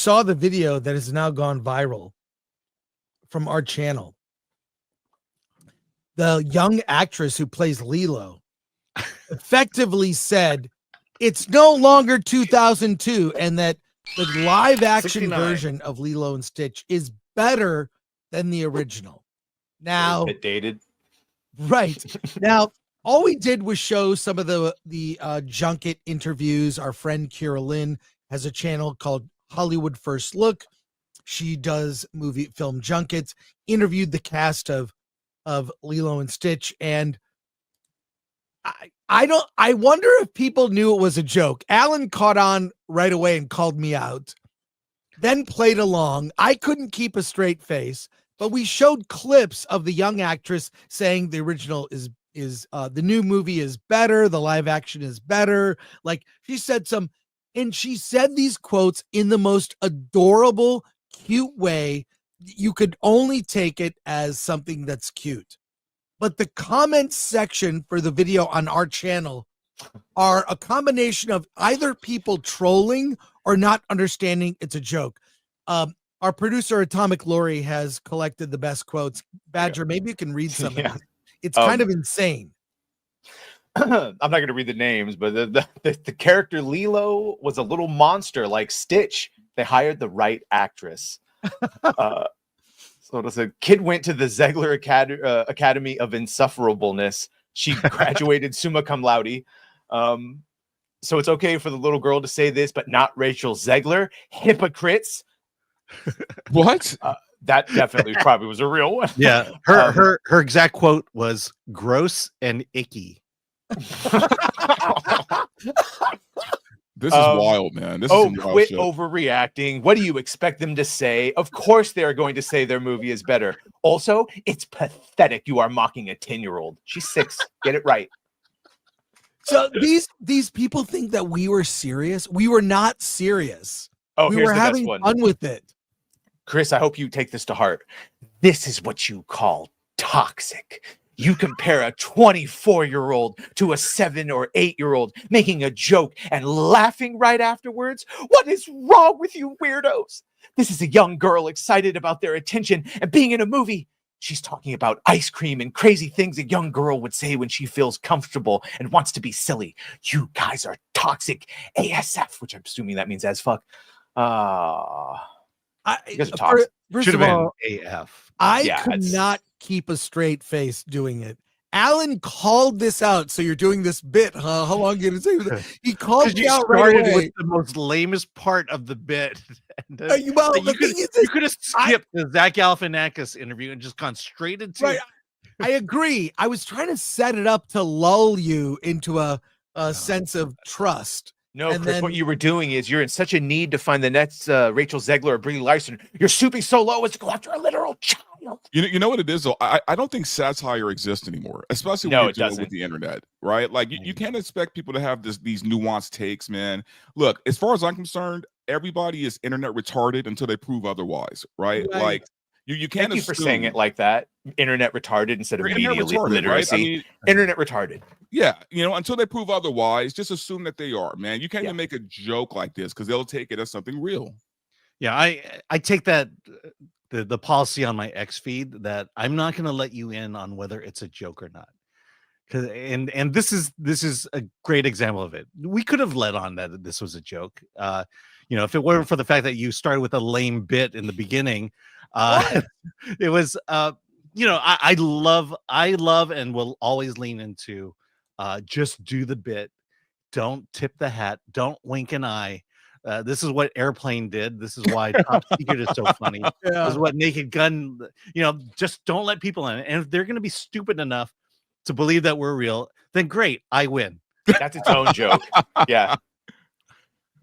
saw the video that has now gone viral from our channel, the young actress who plays Lilo effectively said it's no longer 2002 and that the live action 69. version of Lilo and Stitch is better than the original. Now, It dated. right. Now, all we did was show some of the junket interviews. Our friend Kira Lynn has a channel called Hollywood First Look. She does film junkets, interviewed the cast of Lilo and Stitch, and I wonder if people knew it was a joke. Alan caught on right away and called me out, then played along. I couldn't keep a straight face, but we showed clips of the young actress saying the original is the new movie is better, the live action is better. Like she said she said these quotes in the most adorable, cute way. You could only take it as something that's cute. But the comment section for the video on our channel are a combination of either people trolling or not understanding it's a joke. Our producer, Atomic Lori, has collected the best quotes. Badger, maybe you can read some of these. It's kind of insane. I'm not going to read the names, but the character Lilo was a little monster like Stitch. They hired the right actress. So it said, kid went to the Zegler Academy of Insufferableness. She graduated summa cum laude. So it's okay for the little girl to say this, but not Rachel Zegler. Hypocrites. What? That definitely probably was a real one. Yeah, her exact quote was gross and icky. This is wild, man. This is some wild quit shit. overreacting. What do you expect them to say? Of course they are going to say their movie is better. Also, it's pathetic you are mocking a 10-year-old. She's 6. Get it right. So these people think that we were serious. We were not serious. Oh, we here's were the having best one. fun with it. Chris, I hope you take this to heart. This is what you call toxic. You compare a 24-year-old to a 7 or 8-year-old, making a joke and laughing right afterwards. What is wrong with you weirdos? This is a young girl excited about their attention and being in a movie. She's talking about ice cream and crazy things a young girl would say when she feels comfortable and wants to be silly. You guys are toxic ASF, which I'm assuming that means as fuck. You guys are toxic. First Should of have all, been AF. I could not keep a straight face doing it. Alan called this out. So you're doing this bit, huh? How long are you going to say? He called me out right away. With the most lamest part of the bit. You could have skipped the Zach Galifianakis interview and just gone straight into. Right, I agree. I was trying to set it up to lull you into a sense of trust. No, Chris, what you were doing is you're in such a need to find the next Rachel Zegler or Brie Larson. You're stooping so low as to go after a literal child. You know what it is, though? I don't think satire exists anymore, especially when you're dealing with the internet, right? Like, you can't expect people to have these nuanced takes, man. Look, as far as I'm concerned, everybody is internet retarded until they prove otherwise, right? Like, you can't Thank you for saying it like that. Internet retarded instead of media literacy. Right? I mean, internet retarded. Yeah, until they prove otherwise, just assume that they are, man. You can't even make a joke like this because they'll take it as something real. Yeah, I take that the policy on my X feed that I'm not going to let you in on whether it's a joke or not. And this is a great example of it. We could have let on that this was a joke. If it weren't for the fact that you started with a lame bit in the beginning, it was I love and will always lean into just do the bit, don't tip the hat, don't wink an eye. This is what Airplane did. This is why Top Secret is so funny. This is what Naked Gun, just don't let people in. And if they're going to be stupid enough to believe that we're real, then great, I win. That's its own joke. Yeah.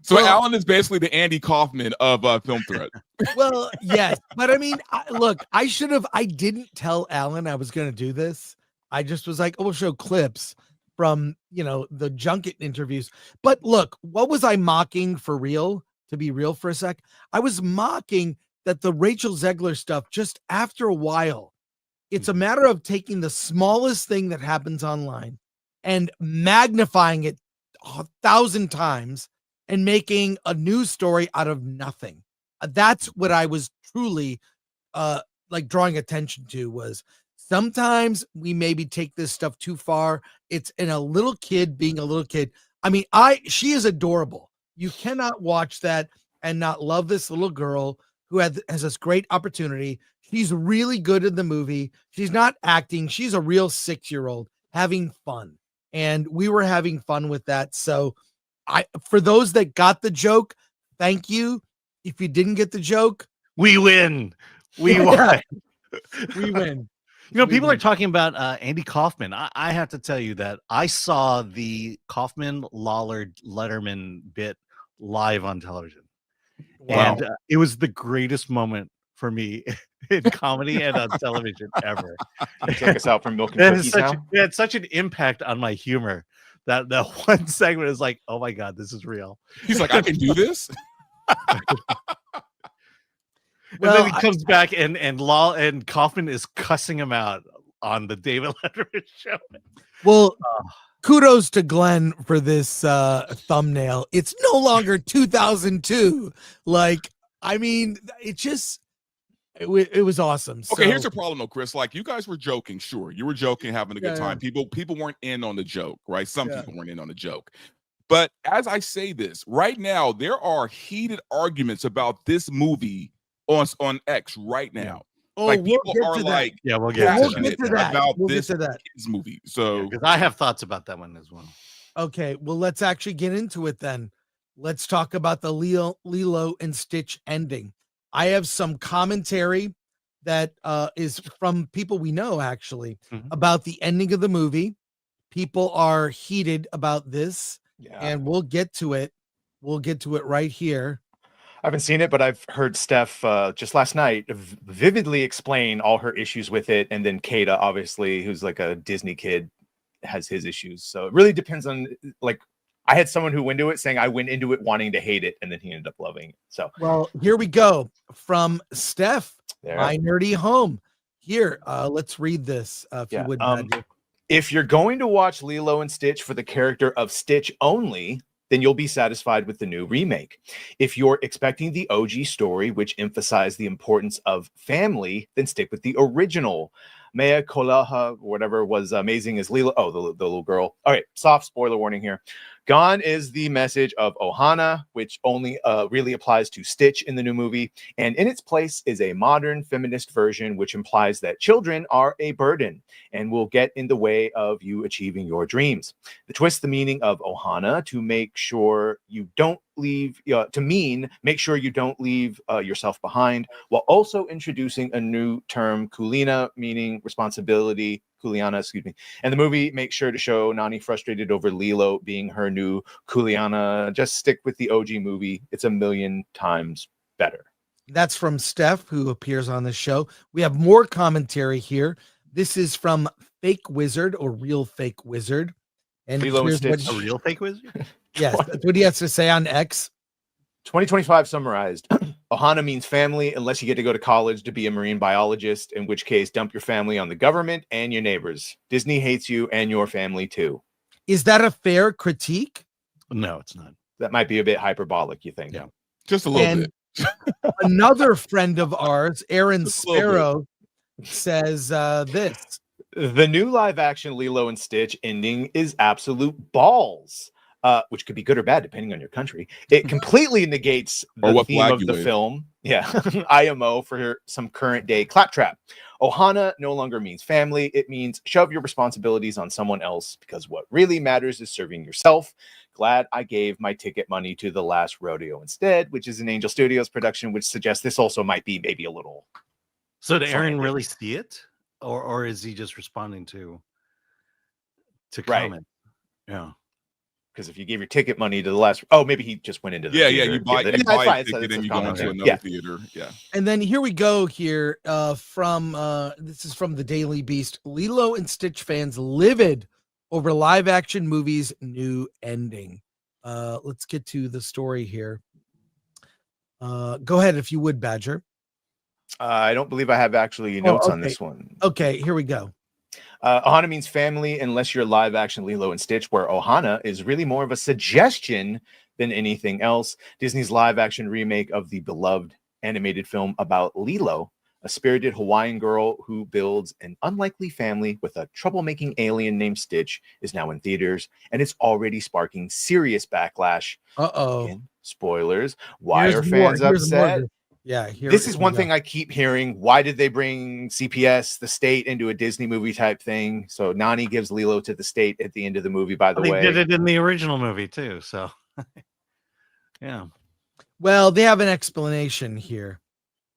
So Alan is basically the Andy Kaufman of Film Threat. Well, yes, but I mean, I didn't tell Alan I was going to do this. I just was like, we'll show clips from, the junket interviews. But look, what was I mocking for real? To be real for a sec, I was mocking that the Rachel Zegler stuff, just after a while, it's a matter of taking the smallest thing that happens online and magnifying it 1,000 times and making a news story out of nothing. That's what I was truly like drawing attention to was sometimes we maybe take this stuff too far. It's in a little kid being a little kid. I mean, she is adorable. You cannot watch that and not love this little girl who has this great opportunity. She's really good in the movie. She's not acting. She's a real 6-year-old having fun. And we were having fun with that. So for those that got the joke, thank you. If you didn't get the joke, we win. We won. We win. You know, people are talking about Andy Kaufman. I have to tell you that I saw the Kaufman Lawler Letterman bit live on television. Wow. And it was the greatest moment for me in comedy and on television ever. Take us out from Milk and Cookies now. It had such an impact on my humor that one segment is like, oh my God, this is real. He's like, I can do this. Well, then he comes back and Kaufman is cussing him out on the David Letterman show. Well, kudos to Glenn for this thumbnail. It's no longer 2002. Like, I mean, it was awesome. Okay, here's the problem though, Chris. Like, you guys were joking, sure. You were joking, having a good time. People weren't in on the joke, right? Some people weren't in on the joke. But as I say this, right now, there are heated arguments about this movie on X right now. Oh, like people are like, we'll get to that about this movie. So because I have thoughts about that one as well. Okay, well, let's actually get into it then. Let's talk about the Lilo and Stitch ending. I have some commentary that is from people we know actually about the ending of the movie. People are heated about this, and we'll get to it. We'll get to it right here. I haven't seen it, but I've heard Steph just last night vividly explain all her issues with it. And then Kata, obviously, who's like a Disney kid, has his issues. So it really depends on, like, I had someone who went into it saying I went into it wanting to hate it, and then he ended up loving it. So, well, here we go from Steph, My Nerdy Home. Here, let's read this. If you would. If you're going to watch Lilo and Stitch for the character of Stitch only, then you'll be satisfied with the new remake. If you're expecting the OG story, which emphasized the importance of family, then stick with the original. Mea Kolaha, whatever was amazing as Lilo. Oh, the little girl. All right, soft spoiler warning here. Gone is the message of Ohana, which only really applies to Stitch in the new movie. And in its place is a modern feminist version, which implies that children are a burden and will get in the way of you achieving your dreams. The twist the meaning of Ohana to make sure you don't leave, make sure you don't leave yourself behind, while also introducing a new term, Kulina, meaning responsibility. Kuliana, excuse me. And the movie makes sure to show Nani frustrated over Lilo being her new Kuliana. Just stick with the OG movie. It's 1,000,000 times better. That's from Steph, who appears on the show. We have more commentary here. This is from Fake Wizard or Real Fake Wizard. And Lilo and Stitch. A real fake wizard? Yes, that's what he has to say on X. 2025 summarized. Ohana means family unless you get to go to college to be a marine biologist, in which case dump your family on the government and your neighbors. Disney hates you and your family too. Is that a fair critique? No, it's not. That might be a bit hyperbolic, you think? Yeah, just a little bit. Another friend of ours, Aaron Sparrow, says this. The new live action Lilo and Stitch ending is absolute balls. Which could be good or bad depending on your country. It completely negates the theme of the film. Yeah, IMO for some current day claptrap. Ohana no longer means family. It means shove your responsibilities on someone else because what really matters is serving yourself. Glad I gave my ticket money to The Last Rodeo instead, which is an Angel Studios production, which suggests this also might be maybe a little. So did Aaron really see it? Or is he just responding to comment? Yeah. Because if you gave your ticket money to the last, maybe he just went into the theater. You buy a ticket and you go into another theater. Yeah. And then here we go here from this is from the Daily Beast. Lilo and Stitch fans livid over live action movie's new ending. Let's get to the story here. Go ahead if you would, Badger. I don't believe I have actually notes on this one. Okay, here we go. Ohana means family unless you're live action Lilo and Stitch, where Ohana is really more of a suggestion than anything else. Disney's live action remake of the beloved animated film about Lilo, a spirited Hawaiian girl who builds an unlikely family with a troublemaking alien named Stitch, is now in theaters, and it's already sparking serious backlash. Again, spoilers. Why are fans upset? This is one thing I keep hearing. Why did they bring CPS, the state, into a Disney movie type thing? So Nani gives Lilo to the state at the end of the movie, by the way. They did it in the original movie too, so yeah. Well, they have an explanation here.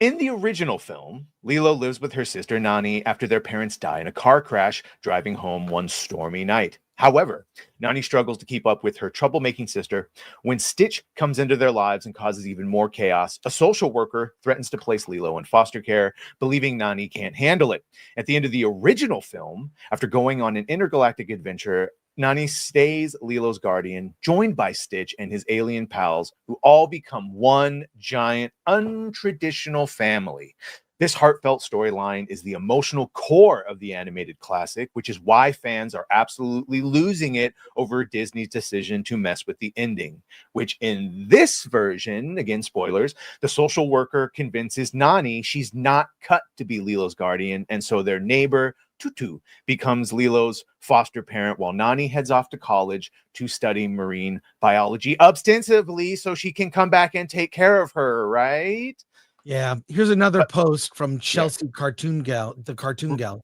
In the original film, Lilo lives with her sister Nani after their parents die in a car crash driving home one stormy night. However, Nani struggles to keep up with her troublemaking sister. When Stitch comes into their lives and causes even more chaos, a social worker threatens to place Lilo in foster care, believing Nani can't handle it. At the end of the original film, after going on an intergalactic adventure, Nani stays Lilo's guardian, joined by Stitch and his alien pals, who all become one giant, untraditional family. This heartfelt storyline is the emotional core of the animated classic, which is why fans are absolutely losing it over Disney's decision to mess with the ending, which in this version, again, spoilers, the social worker convinces Nani she's not cut to be Lilo's guardian, and so their neighbor, Tutu, becomes Lilo's foster parent while Nani heads off to college to study marine biology ostensibly so she can come back and take care of her, right? Yeah, here's another post from Chelsea Cartoon Gal, the Cartoon Gal.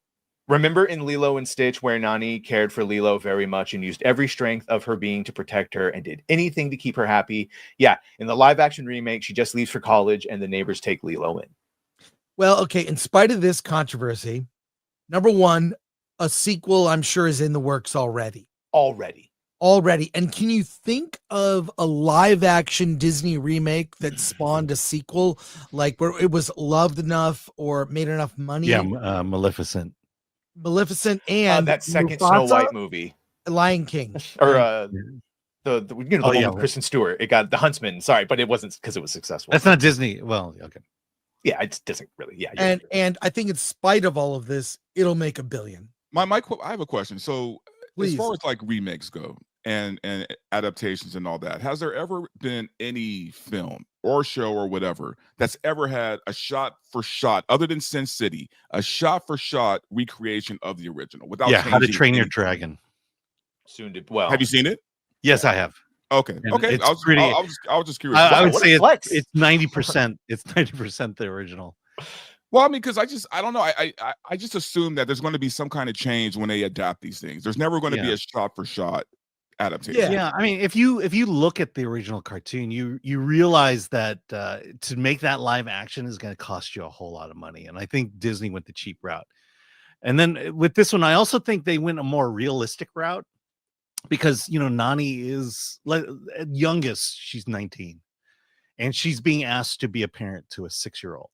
Remember in Lilo and Stitch where Nani cared for Lilo very much and used every strength of her being to protect her and did anything to keep her happy? Yeah, in the live action remake, she just leaves for college and the neighbors take Lilo in. Well, okay, in spite of this controversy, number one, a sequel I'm sure is in the works already. And can you think of a live action Disney remake that spawned a sequel, like where it was loved enough or made enough money? Yeah, Maleficent and that second Snow White movie, Lion King, or the one with Kristen Stewart. It got The Huntsman. Sorry, but it wasn't because it was successful. That's not Disney. Well, okay. Yeah, it doesn't really. Yeah, and I think in spite of all of this, it'll make $1 billion. I have a question. So as far as like remakes go and adaptations and all that, has there ever been any film or show or whatever that's ever had a shot for shot, other than Sin City, a shot for shot recreation of the original without How to Train Your Dragon? Soon to well. Have you seen it? Yes, I have. Okay. It's I was just curious. I would say it's 90%. It's 90% the original. Well, I mean, because I don't know. I just assume that there's going to be some kind of change when they adapt these things. There's never going to be a shot for shot adaptation. Yeah. I mean, if you look at the original cartoon, you realize that to make that live action is going to cost you a whole lot of money. And I think Disney went the cheap route. And then with this one, I also think they went a more realistic route because, Nani is youngest. She's 19 and she's being asked to be a parent to a 6-year-old.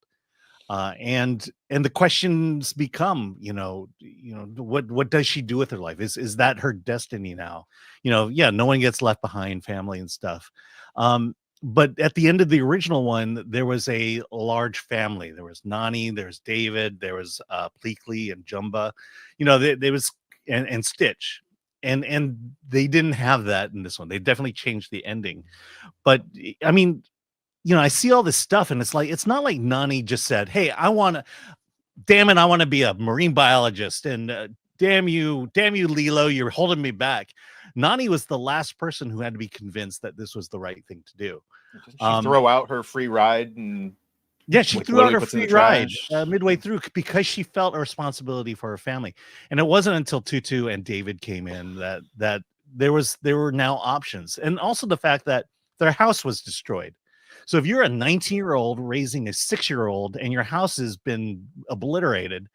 And the questions become, what does she do with her life? Is that her destiny now? No one gets left behind, family and stuff. But at the end of the original one, there was a large family. There was Nani, there's David, there was Pleakley and Jumba, there was and Stitch. And they didn't have that in this one. They definitely changed the ending. But I mean, I see all this stuff and it's not like Nani just said, hey, I want to be a marine biologist and damn you, Lilo, you're holding me back. Nani was the last person who had to be convinced that this was the right thing to do. She throw out her free ride and she threw out her free ride midway through because she felt a responsibility for her family. And it wasn't until Tutu and David came in that there were now options. And also the fact that their house was destroyed. So if you're a 19-year-old raising a 6-year-old and your house has been obliterated,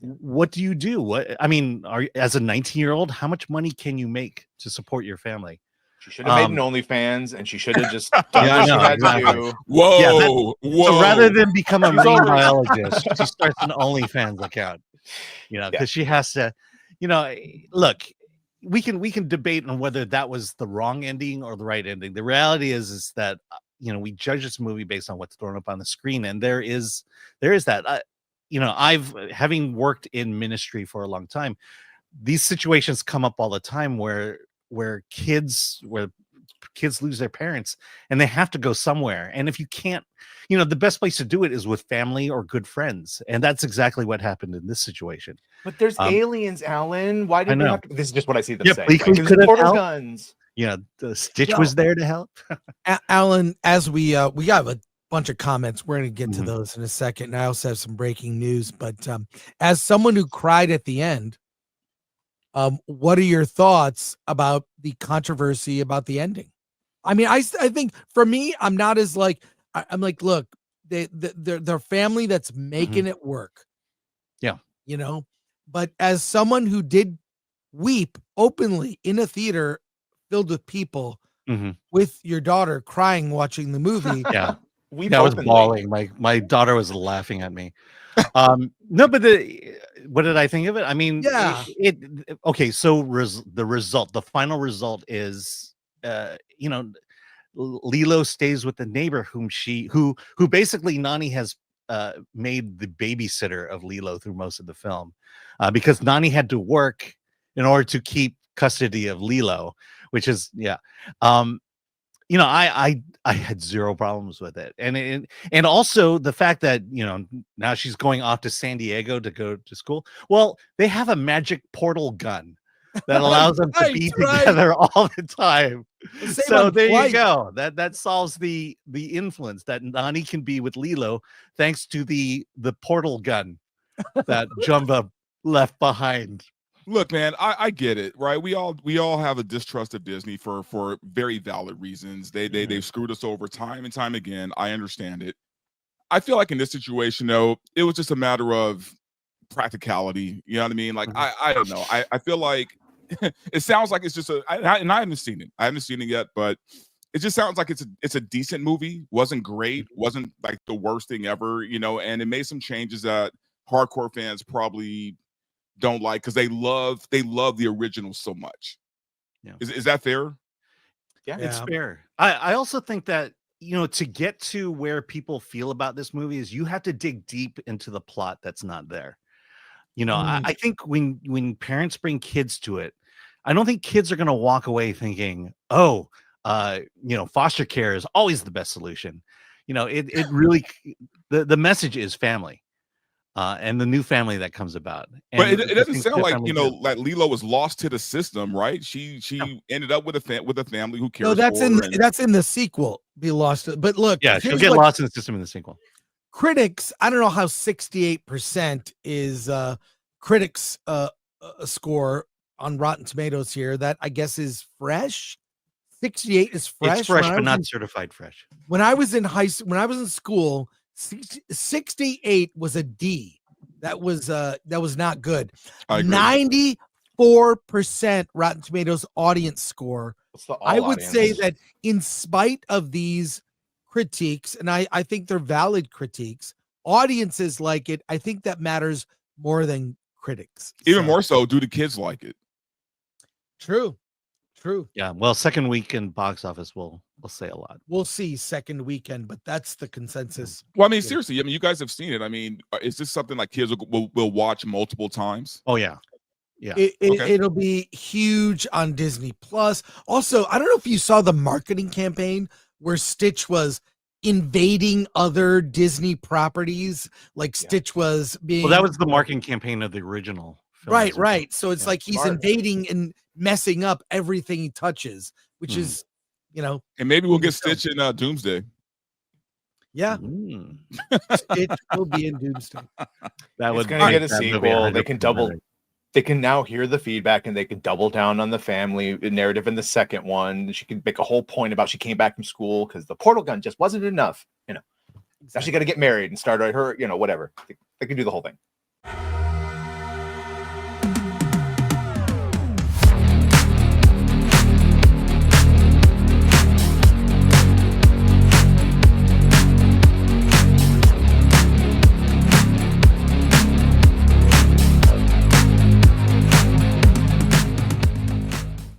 what do you do? As a 19-year-old, how much money can you make to support your family? She should have made an OnlyFans and she should have just done what she had to do. Whoa. So rather than become a marine biologist, she starts an OnlyFans account, because she has to, look, we can debate on whether that was the wrong ending or the right ending. The reality is that, we judge this movie based on what's thrown up on the screen. And there is that, I've having worked in ministry for a long time, these situations come up all the time where kids lose their parents and they have to go somewhere. And if you can't, the best place to do it is with family or good friends. And that's exactly what happened in this situation. But there's aliens, Alan. Why did we have to? This is just what I see them saying. Bleakley could have portal helped. guns. The Stitch was there to help. Alan, as we got a bunch of comments, we're going to get to those in a second. And I also have some breaking news. But as someone who cried at the end, what are your thoughts about the controversy about the ending? I mean, I think for me, I'm not as like, I'm like, look, they're family that's making it work. Yeah. But as someone who did weep openly in a theater filled with people with your daughter crying watching the movie. Yeah. I was bawling. My daughter was laughing at me. No, but what did I think of it? I mean, okay. So the final result is, Lilo stays with the neighbor who basically Nani has made the babysitter of Lilo through most of the film, because Nani had to work in order to keep custody of Lilo, which is I had zero problems with it, and also the fact that now she's going off to San Diego to go to school. Well, they have a magic portal gun that allows them to be together all the time. So there you go. That solves the influence that Nani can be with Lilo thanks to the portal gun that Jumba left behind. Look, man, I get it, right? We all have a distrust of Disney for very valid reasons. They've screwed us over time and time again. I understand it. I feel like in this situation, though, it was just a matter of practicality. You know what I mean? Like I don't know. I feel like it sounds like it's just and I haven't seen it. I haven't seen it yet, but it just sounds like it's a decent movie. Wasn't great. Wasn't like the worst thing ever. And it made some changes that hardcore fans probably don't like because they love the original so much. Yeah. Is that fair? Yeah, it's fair. I also think that to get to where people feel about this movie is you have to dig deep into the plot that's not there. I think when parents bring kids to it, I don't think kids are going to walk away thinking, foster care is always the best solution. It really the message is family. And the new family that comes about. But it doesn't sound like like Lilo was lost to the system, right? She ended up with a family who cares. No, that's in the sequel. Be lost, but look, she'll get lost in the system in the sequel. Critics, I don't know how 68% is critics score on Rotten Tomatoes here. That I guess is fresh. 68 is fresh. It's fresh, but not certified fresh. When I was in in school. 68 was a D. That was not good. 94% Rotten Tomatoes audience score. I would say that in spite of these critiques, and I think they're valid critiques, audiences like it. I think that matters more than critics. Even more so, do the kids like it? True. Yeah. Well, second weekend box office will say a lot. We'll see second weekend, but that's the consensus. Well, I mean, seriously, you guys have seen it. I mean, is this something like kids will watch multiple times? Oh yeah. It'll be huge on Disney Plus. Also, I don't know if you saw the marketing campaign where Stitch was invading other Disney properties, like Stitch was being. Well, that was the marketing campaign of the original film. Right. So it's like he's invading and messing up everything he touches, which is, and maybe we'll get Stitch in Doomsday. Yeah. Stitch will be in Doomsday. It's going to get a sequel. They can now hear the feedback and they can double down on the family narrative in the second one. She can make a whole point about she came back from school because the portal gun just wasn't enough. Now she got to get married and start her, whatever. They can do the whole thing.